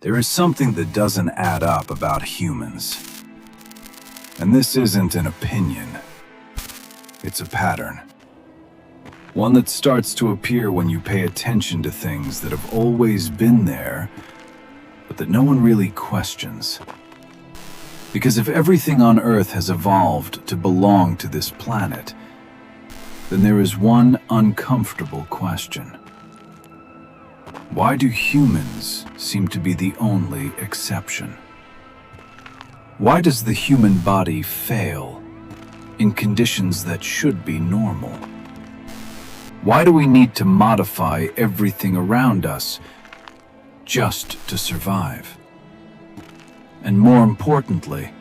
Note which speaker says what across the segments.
Speaker 1: There is something that doesn't add up about humans. And this isn't an opinion. It's a pattern. One that starts to appear when you pay attention to things that have always been there, but that no one really questions. Because if everything on Earth has evolved to belong to this planet, then there is one uncomfortable question. Why do humans seem to be the only exception? Why does the human body fail in conditions that should be normal? Why do we need to modify everything around us just to survive? And more importantly,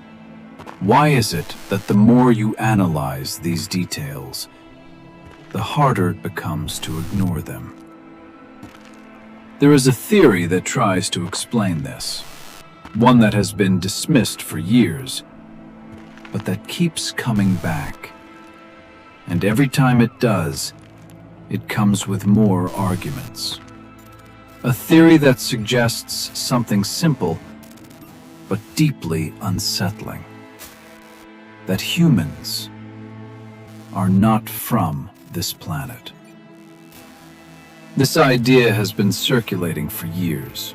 Speaker 1: why is it that the more you analyze these details, the harder it becomes to ignore them? There is a theory that tries to explain this, one that has been dismissed for years, but that keeps coming back. And every time it does, it comes with more arguments. A theory that suggests something simple, but deeply unsettling. That humans are not from this planet. This idea has been circulating for years,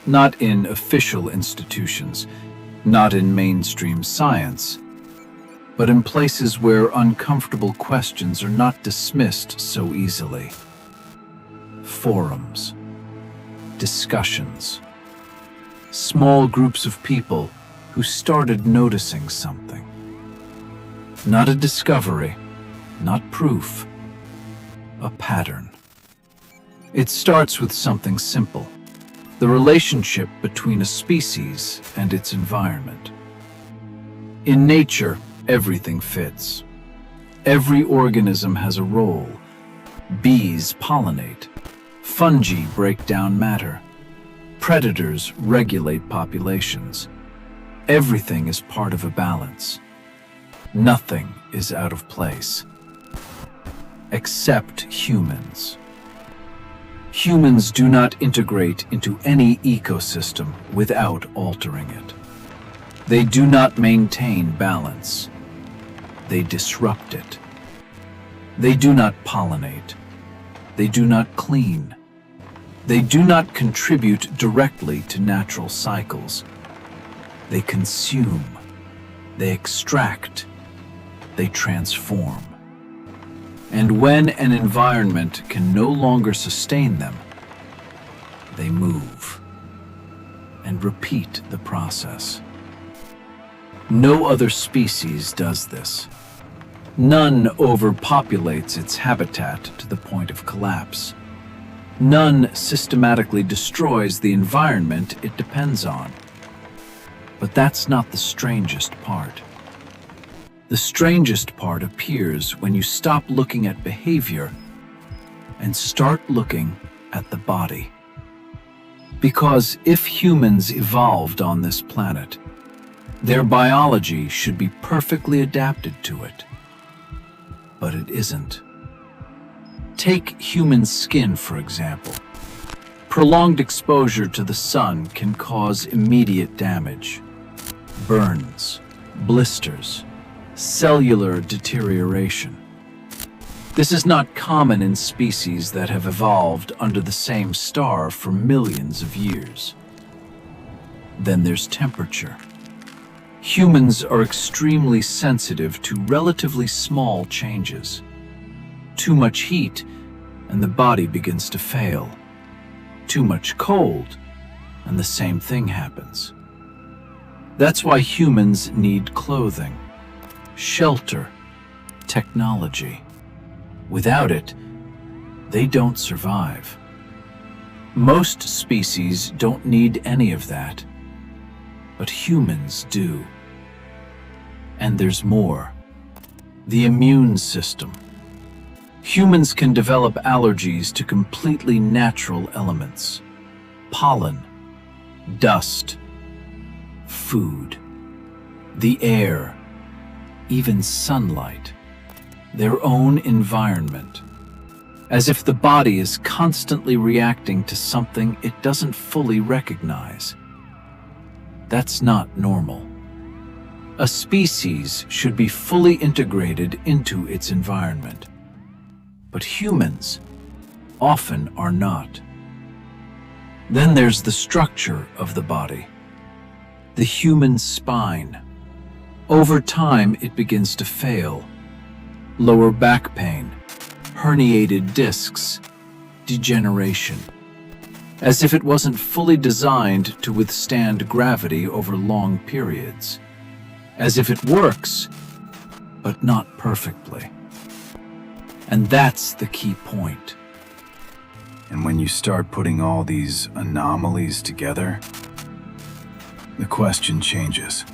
Speaker 1: not in official institutions, not in mainstream science, but in places where uncomfortable questions are not dismissed so easily. Forums, discussions, small groups of people who started noticing something. Not a discovery, not proof, a pattern. It starts with something simple, the relationship between a species and its environment. In nature, everything fits. Every organism has a role. Bees pollinate. Fungi break down matter. Predators regulate populations. Everything is part of a balance. Nothing is out of place. Except humans. Humans do not integrate into any ecosystem without altering it. They do not maintain balance. They disrupt it. They do not pollinate. They do not clean. They do not contribute directly to natural cycles. They consume. They extract. They transform. And when an environment can no longer sustain them, they move and repeat the process. No other species does this. None overpopulates its habitat to the point of collapse. None systematically destroys the environment it depends on. But that's not the strangest part. The strangest part appears when you stop looking at behavior and start looking at the body. Because if humans evolved on this planet, their biology should be perfectly adapted to it. But it isn't. Take human skin, for example. Prolonged exposure to the sun can cause immediate damage. Burns, blisters, cellular deterioration. This is not common in species that have evolved under the same star for millions of years. Then there's temperature. Humans are extremely sensitive to relatively small changes. Too much heat, and the body begins to fail. Too much cold, and the same thing happens. That's why humans need clothing, shelter, technology. Without it, they don't survive. Most species don't need any of that, but humans do. And there's more. The immune system. Humans can develop allergies to completely natural elements. Pollen, dust, food, the air, even sunlight, their own environment. as if the body is constantly reacting to something it doesn't fully recognize. That's not normal. A species should be fully integrated into its environment, but humans often are not. Then there's the structure of the body, the human spine. Over time, it begins to fail. Lower back pain, herniated discs, degeneration, as if it wasn't fully designed to withstand gravity over long periods, as if it works, but not perfectly. And that's the key point.
Speaker 2: And when you start putting all these anomalies together, the question changes.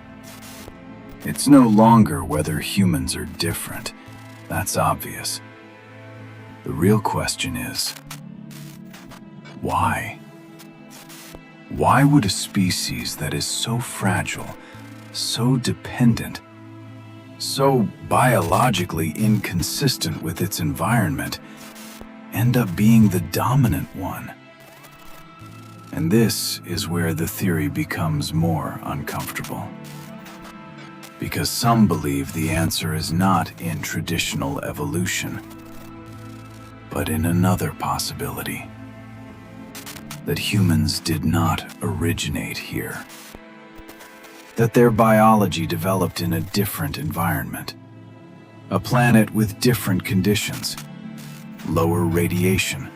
Speaker 2: It's no longer whether humans are different. That's obvious. The real question is, why? Why would a species that is so fragile, so dependent, so biologically inconsistent with its environment, end up being the dominant one? And this is where the theory becomes more uncomfortable. Because some believe the answer is not in traditional evolution, but in another possibility. That humans did not originate here. That their biology developed in a different environment. A planet with different conditions. Lower radiation,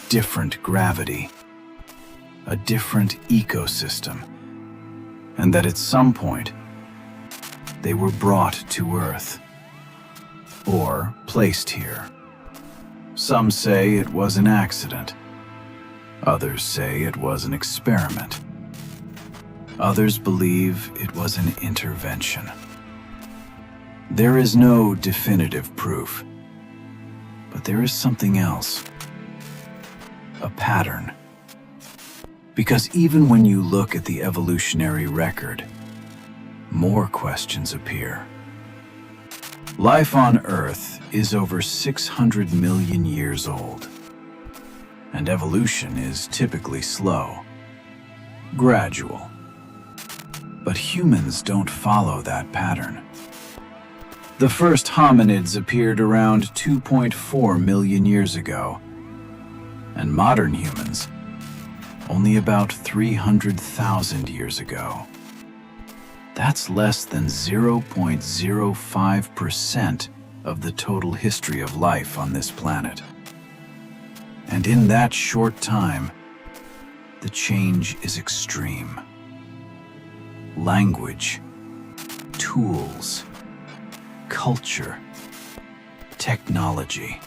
Speaker 2: different gravity, a different ecosystem, and that at some point they were brought to Earth, or placed here. Some say it was an accident. Others say it was an experiment. Others believe it was an intervention. There is no definitive proof. But there is something else. A pattern. Because even when you look at the evolutionary record, more questions appear. Life on Earth is over 600 million years old, and evolution is typically slow, gradual. But humans don't follow that pattern. The first hominids appeared around 2.4 million years ago, and modern humans only about 300,000 years ago. That's less than 0.05% of the total history of life on this planet. And in that short time, the change is extreme. Language, tools, culture, technology.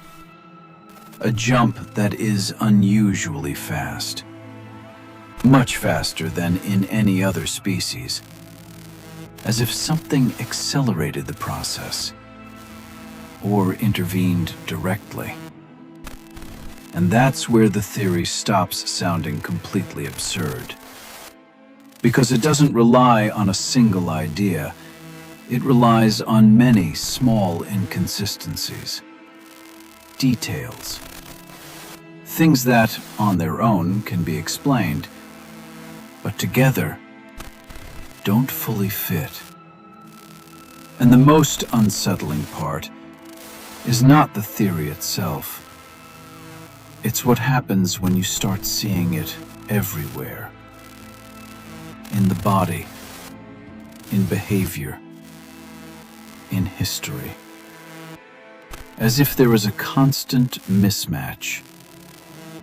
Speaker 2: A jump that is unusually fast. Much faster than in any other species. As if something accelerated the process or intervened directly. And that's where the theory stops sounding completely absurd. Because it doesn't rely on a single idea. It relies on many small inconsistencies, details, things that, on their own, can be explained, but together, don't fully fit. And the most unsettling part is not the theory itself. It's what happens when you start seeing it everywhere. In the body, in behavior, in history. As if there is a constant mismatch.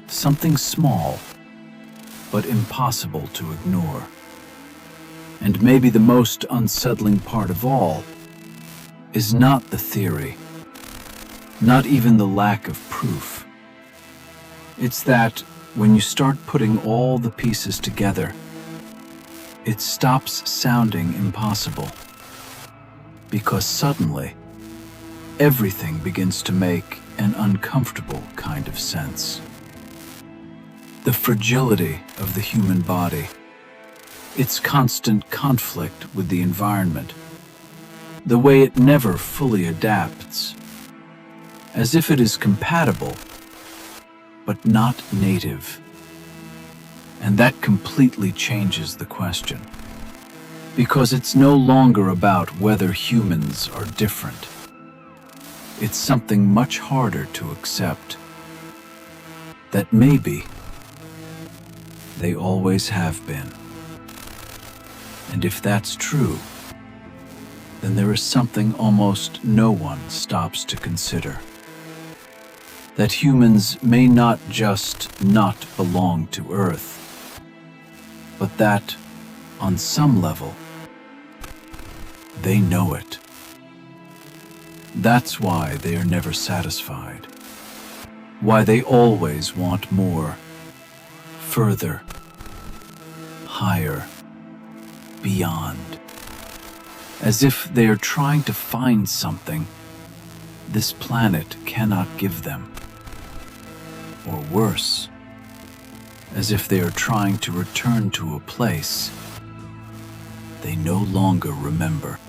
Speaker 2: Something small, but impossible to ignore. And maybe the most unsettling part of all is not the theory, not even the lack of proof. It's that when you start putting all the pieces together, it stops sounding impossible. Because suddenly, everything begins to make an uncomfortable kind of sense. The fragility of the human body, its constant conflict with the environment, the way it never fully adapts, as if it is compatible
Speaker 1: but not native. And that completely changes the question. Because it's no longer about whether humans are different. It's something much harder to accept. That maybe they always have been. And if that's true, then there is something almost no one stops to consider. That humans may not just not belong to Earth, but that, on some level, they know it. That's why they are never satisfied. Why they always want more, further, higher, beyond. As if they are trying to find something this planet cannot give them. Or worse, as if they are trying to return to a place they no longer remember.